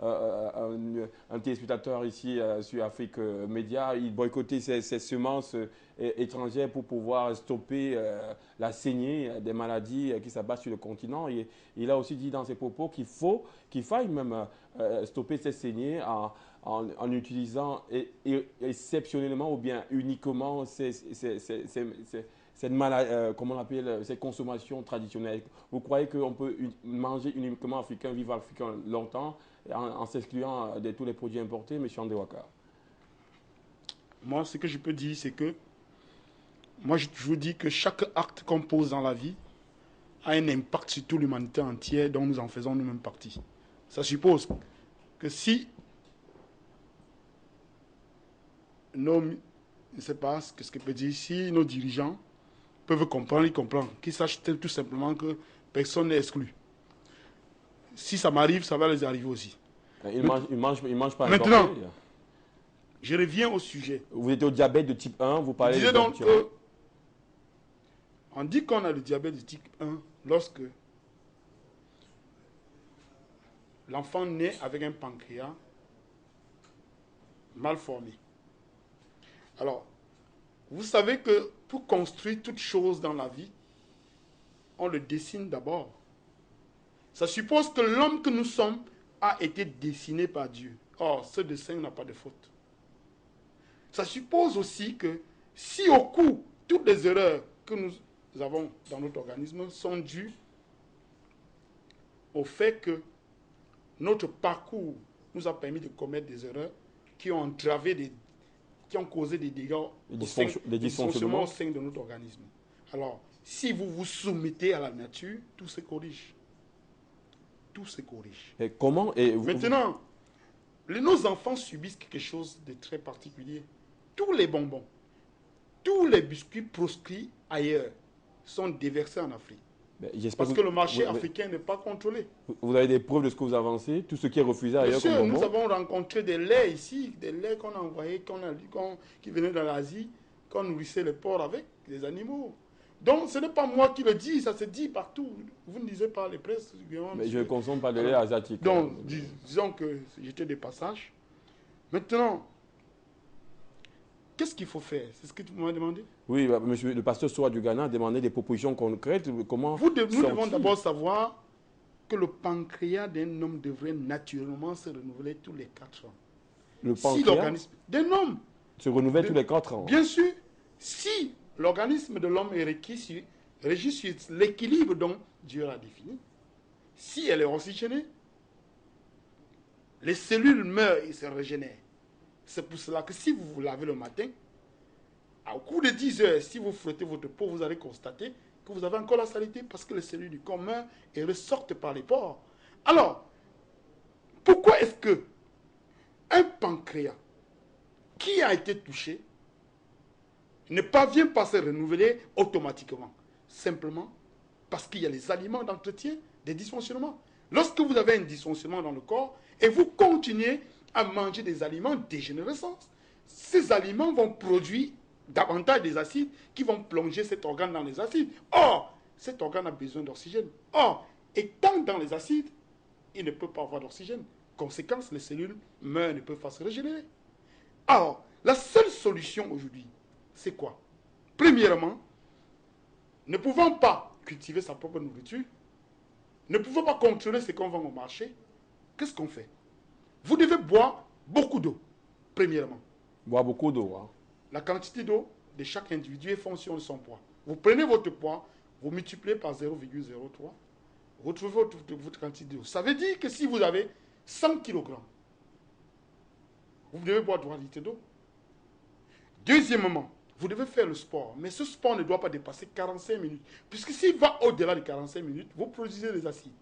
un téléspectateur ici sur Afrique Média, il boycottait ces semences étrangères pour pouvoir stopper la saignée des maladies qui s'abattent sur le continent. Et il a aussi dit dans ses propos qu'il faille même stopper ces saignées en utilisant exceptionnellement ou bien uniquement comment on appelle, ces consommations traditionnelles. Vous croyez qu'on peut manger uniquement africain, vivre africain longtemps en s'excluant de tous les produits importés, M. André Ouaka? Moi, ce que je peux dire, c'est que moi, je vous dis que chaque acte qu'on pose dans la vie a un impact sur toute l'humanité entière dont nous en faisons nous-mêmes partie. Ça suppose que si je ne sais pas ce que peut dire, si nos dirigeants peuvent comprendre, ils comprennent, qu'ils sachent tout simplement que personne n'est exclu. Si ça m'arrive, ça va les arriver aussi. Ils mangent pas. Maintenant, je reviens au sujet. Vous êtes au diabète de type 1, vous parlez de donc on dit qu'on a le diabète de type 1 lorsque l'enfant naît avec un pancréas mal formé. Alors, vous savez que pour construire toute chose dans la vie, on le dessine d'abord. Ça suppose que l'homme que nous sommes a été dessiné par Dieu. Or, ce dessin n'a pas de faute. Ça suppose aussi que si au coup, toutes les erreurs que nous avons dans notre organisme sont dues au fait que notre parcours nous a permis de commettre des erreurs qui ont entravé qui ont causé des dégâts des dysfonctionnements au sein de notre organisme. Alors, si vous vous soumettez à la nature, tout se corrige. Tout se corrige. Et comment Maintenant, nos enfants subissent quelque chose de très particulier. Tous les bonbons, tous les biscuits proscrits ailleurs sont déversés en Afrique. Parce que le marché africain n'est pas contrôlé. Vous avez des preuves de ce que vous avancez? Tout ce qui est refusé ailleurs comme bonbons? Nous avons rencontré des laits ici, des laits qu'on a envoyés, qui venaient de l'Asie, qu'on nourrissait les porcs avec, des animaux. Donc, ce n'est pas moi qui le dis, ça se dit partout. Vous ne lisez pas les presses. Mais je ne consomme pas de lait asiatique. Donc, disons que j'étais de passage. Maintenant, qu'est-ce qu'il faut faire? C'est ce que tu m'as demandé? Oui, monsieur, le pasteur Soa du Ghana a demandé des propositions concrètes. Comment nous devons d'abord savoir que le pancréas d'un homme devrait naturellement se renouveler tous les 4 ans. Le Si pancréas l'organisme d'un homme se renouvelle tous les 4 ans. Bien sûr, si l'organisme de l'homme est régi sur l'équilibre dont Dieu l'a défini, si elle est oxygénée, les cellules meurent et se régénèrent. C'est pour cela que si vous vous lavez le matin, au cours de 10 heures, si vous frottez votre peau, vous allez constater que vous avez encore la saleté parce que les cellules du corps meurent et ressortent par les pores. Alors, pourquoi est-ce que un pancréas qui a été touché ne parvient pas à se renouveler automatiquement? Simplement parce qu'il y a les aliments d'entretien des dysfonctionnements. Lorsque vous avez un dysfonctionnement dans le corps et vous continuez à manger des aliments dégénérescents, ces aliments vont produire davantage des acides qui vont plonger cet organe dans les acides. Or, cet organe a besoin d'oxygène. Or, étant dans les acides, il ne peut pas avoir d'oxygène. Conséquence, les cellules meurent, ne peuvent pas se régénérer. Alors, la seule solution aujourd'hui, c'est quoi? Premièrement, ne pouvant pas cultiver sa propre nourriture, ne pouvant pas contrôler ce qu'on vend au marché, qu'est-ce qu'on fait? Vous devez boire beaucoup d'eau, premièrement. Boire beaucoup d'eau. Hein. La quantité d'eau de chaque individu est fonction de son poids. Vous prenez votre poids, vous multipliez par 0,03, vous trouvez votre quantité d'eau. Ça veut dire que si vous avez 100 kg, vous devez boire 3 litres d'eau. Deuxièmement, vous devez faire le sport, mais ce sport ne doit pas dépasser 45 minutes, puisque s'il va au-delà de 45 minutes, vous produisez des acides.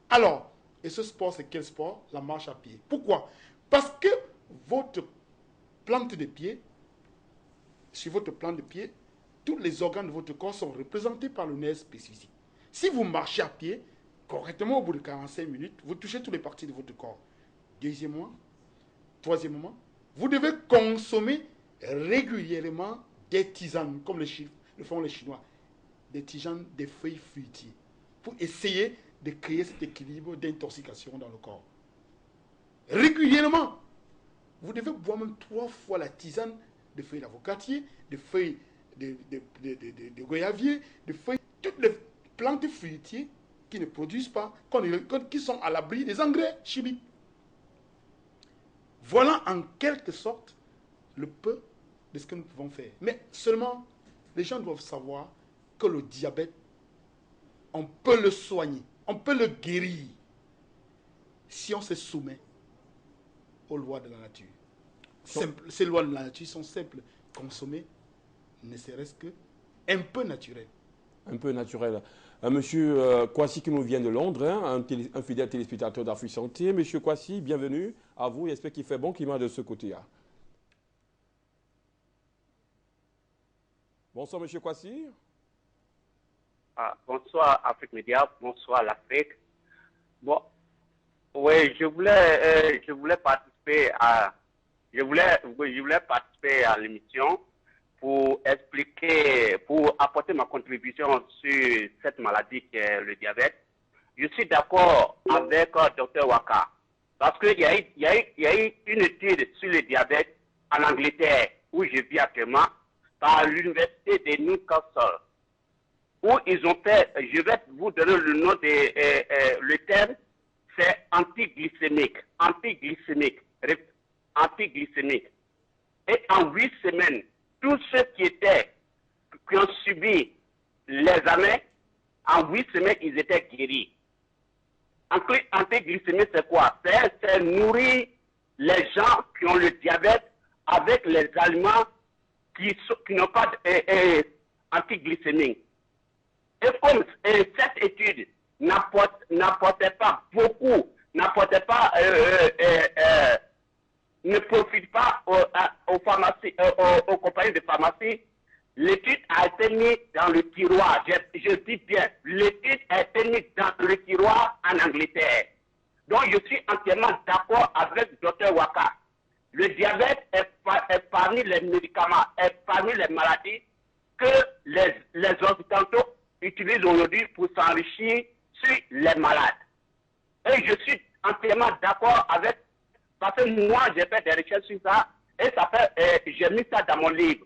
Alors, et ce sport, c'est quel sport? La marche à pied. Pourquoi? Parce que votre plante de pied, sur votre plante de pied, tous les organes de votre corps sont représentés par le nerf spécifique. Si vous marchez à pied, correctement au bout de 45 minutes, vous touchez toutes les parties de votre corps. Deuxièmement, troisièmement, vous devez consommer régulièrement des tisanes, comme le font les Chinois, des tisanes, des feuilles fruitières, pour essayer de créer cet équilibre d'intoxication dans le corps. Régulièrement, vous devez boire même 3 fois la tisane de feuilles d'avocatier, de feuilles de goyavier, de feuilles, toutes les plantes fruitières qui ne produisent pas, qui sont à l'abri des engrais chimiques. Voilà en quelque sorte le peu de ce que nous pouvons faire. Mais seulement, les gens doivent savoir que le diabète, on peut le soigner, on peut le guérir si on se soumet aux lois de la nature. Ces lois de la nature sont simples. Consommer, ne serait-ce que un peu naturel. Un peu naturel. Monsieur Kwasi qui nous vient de Londres, hein, un fidèle téléspectateur d'Afrique Santé. Monsieur Kwasi, bienvenue à vous. J'espère qu'il fait bon climat de ce côté-là. Bonsoir, Monsieur Kwasi. Bonsoir, Afrique Média. Bonsoir, l'Afrique. Bon, oui, je voulais participer à l'émission pour expliquer, pour apporter ma contribution sur cette maladie qui est le diabète. Je suis d'accord avec Dr Waka parce qu'il y a eu une étude sur le diabète en Angleterre où je vis actuellement par l'université de Newcastle où ils ont fait, je vais vous donner le nom de le terme, c'est antiglycémique. Et en 8 semaines, tous ceux qui ont subi l'examen, en 8 semaines, ils étaient guéris. Antiglycémie, c'est quoi? C'est nourrir les gens qui ont le diabète avec les aliments qui n'ont pas antiglycémique. Et comme cette étude n'apportait pas beaucoup, ne profite pas aux pharmacies, aux compagnies de pharmacie, l'étude a été mise dans le tiroir. Je dis bien, l'étude a été mise dans le tiroir en Angleterre. Donc je suis entièrement d'accord avec Dr Waka. Le diabète est parmi les médicaments, est parmi les maladies que les occidentaux utilisent aujourd'hui pour s'enrichir sur les malades. Et je suis entièrement d'accord avec, parce que moi j'ai fait des recherches sur ça, et ça fait, j'ai mis ça dans mon livre.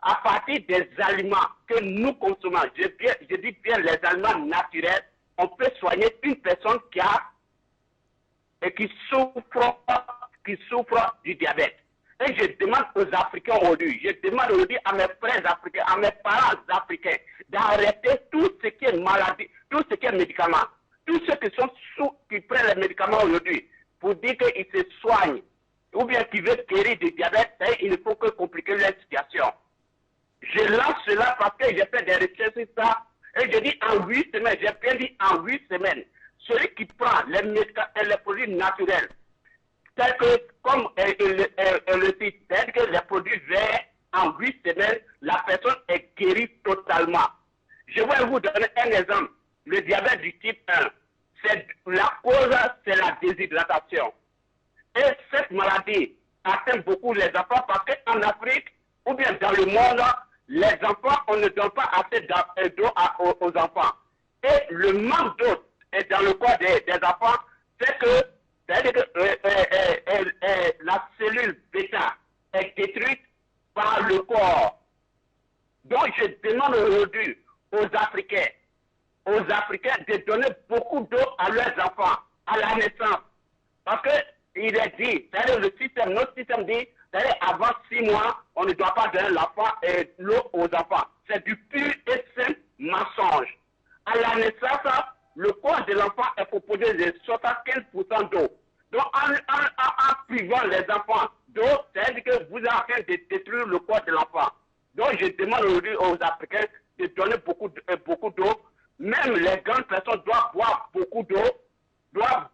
À partir des aliments que nous consommons, je dis bien les aliments naturels, on peut soigner une personne qui souffre du diabète. Et je demande aux Africains aujourd'hui, je demande aujourd'hui à mes frères africains, à mes parents africains, d'arrêter tout ce qui est maladie, tout ce qui est médicament. Tous ceux qui prennent les médicaments aujourd'hui pour dire qu'ils se soignent, ou bien qu'ils veulent guérir du diabète, il ne faut que compliquer leur situation. Je lance cela parce que j'ai fait des recherches sur ça, et je dis en 8 semaines, j'ai bien dit en 8 semaines, celui qui prend les produits naturels, tels que, comme le dit, tels que les produits verts, en 8 semaines, la personne est guérie totalement. Je vais vous donner un exemple. Le diabète du type 1, la cause, c'est la déshydratation. Et cette maladie atteint beaucoup les enfants parce qu'en Afrique, ou bien dans le monde, les enfants, on ne donne pas assez d'eau aux enfants. Et le manque d'eau dans le corps des enfants, c'est que la cellule bêta est détruite par le corps. Donc je demande aujourd'hui aux Africains de donner beaucoup d'eau à leurs enfants, à la naissance. Parce qu'il est dit, c'est-à-dire notre système dit, c'est-à-dire avant 6 mois, on ne doit pas donner l'eau aux enfants. C'est du pur et simple mensonge. À la naissance, le corps de l'enfant est composé de 75% d'eau. Donc en privant les enfants d'eau, c'est-à-dire que vous êtes en train de détruire le corps de l'enfant. Donc je demande aujourd'hui aux Africains de donner beaucoup d'eau. Même les grandes personnes doivent boire beaucoup d'eau, doivent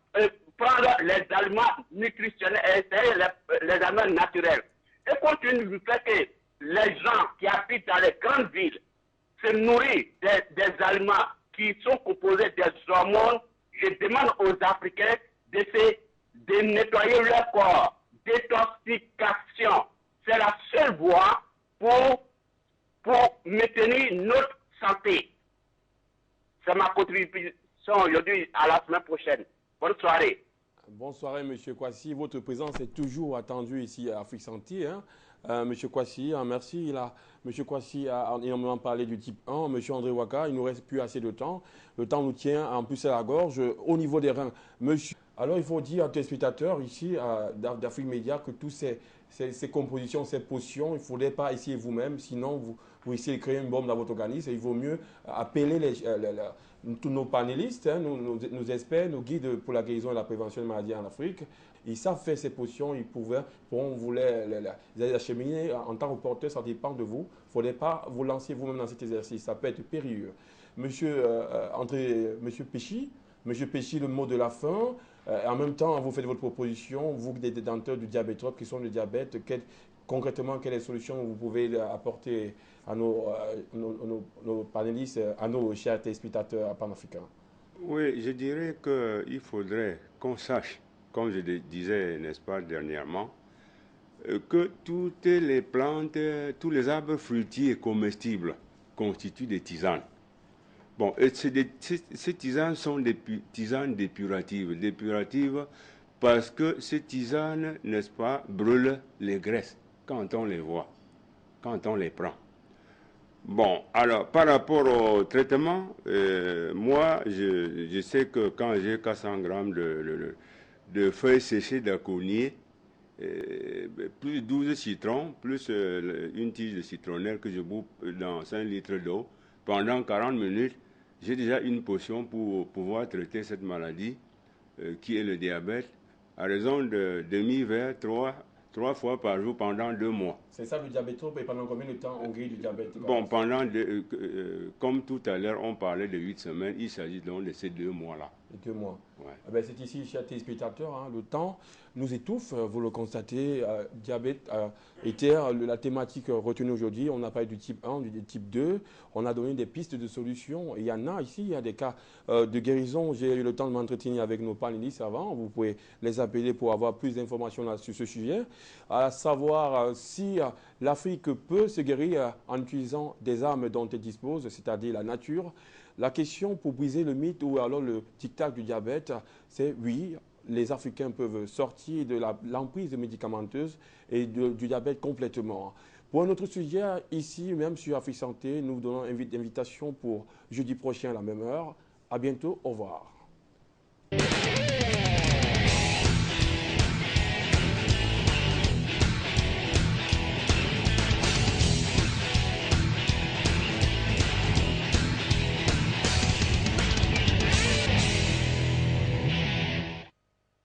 prendre les aliments nutritionnels, c'est-à-dire les aliments naturels. Et compte tenu du fait que les gens qui habitent dans les grandes villes se nourrissent des aliments qui sont composés des hormones, je demande aux Africains de nettoyer leur corps. Détoxication, c'est la seule voie pour maintenir notre santé. C'est ma contribution aujourd'hui, à la semaine prochaine. Bonne soirée. Bonne soirée, M. Kwasi. Votre présence est toujours attendue ici à Afrique Santé. M. Kwasi, merci. M. Kwasi a énormément parlé du type 1. M. André Ouaka, il ne nous reste plus assez de temps. Le temps nous tient en plus à la gorge, au niveau des reins. Alors, il faut dire à tes spectateurs ici d'Afrique Média que toutes ces compositions, ces potions, il ne faudrait pas essayer vous-même, sinon vous essayez de créer une bombe dans votre organisme. Il vaut mieux appeler tous nos panélistes, nos experts, nos guides pour la guérison et la prévention des maladies en Afrique. Ils savent faire ces potions, ils pourront vous les acheminer en tant que porteur, ça dépend de vous. Il ne faudrait pas vous lancer vous-même dans cet exercice, ça peut être périlleux. Monsieur Péchy, le mot de la fin. En même temps, vous faites votre proposition, vous des détenteurs du diabétrope qui sont le diabète, concrètement, quelles solutions vous pouvez apporter à nos panélistes, à nos chers téléspectateurs panafricains? Oui, je dirais qu'il faudrait qu'on sache, comme je le disais, n'est-ce pas, dernièrement, que toutes les plantes, tous les arbres fruitiers comestibles constituent des tisanes. Bon, et ces tisanes sont des tisanes dépuratives. Dépuratives parce que ces tisanes, n'est-ce pas, brûlent les graisses quand on les voit, quand on les prend. Bon, alors, par rapport au traitement, moi, je sais que quand j'ai 400 grammes de feuilles séchées d'aconnier, plus 12 citrons, plus une tige de citronnelle que je bois dans 5 litres d'eau, pendant 40 minutes, j'ai déjà une potion pour pouvoir traiter cette maladie qui est le diabète, à raison de demi-verre, 3 fois par jour pendant 2 mois. C'est ça le diabétrope, et pendant combien de temps on guérit du diabète? Bon, comme tout à l'heure, on parlait de 8 semaines, il s'agit donc de ces 2 mois-là. 2 mois. Ouais. C'est ici, chers téléspectateurs, le temps nous étouffe, vous le constatez, diabète était la thématique retenue aujourd'hui. On a parlé du type 1, du type 2, on a donné des pistes de solutions. Et il y en a ici, il y a des cas de guérison. J'ai eu le temps de m'entretenir avec nos panélistes avant, vous pouvez les appeler pour avoir plus d'informations sur ce sujet, à savoir si l'Afrique peut se guérir en utilisant des armes dont elle dispose, c'est-à-dire la nature. La question pour briser le mythe ou alors le tic-tac du diabète, c'est oui, les Africains peuvent sortir de l'emprise médicamenteuse et du diabète complètement. Pour un autre sujet, ici, même sur Afrique Santé, nous donnons invitation pour jeudi prochain à la même heure. À bientôt, au revoir.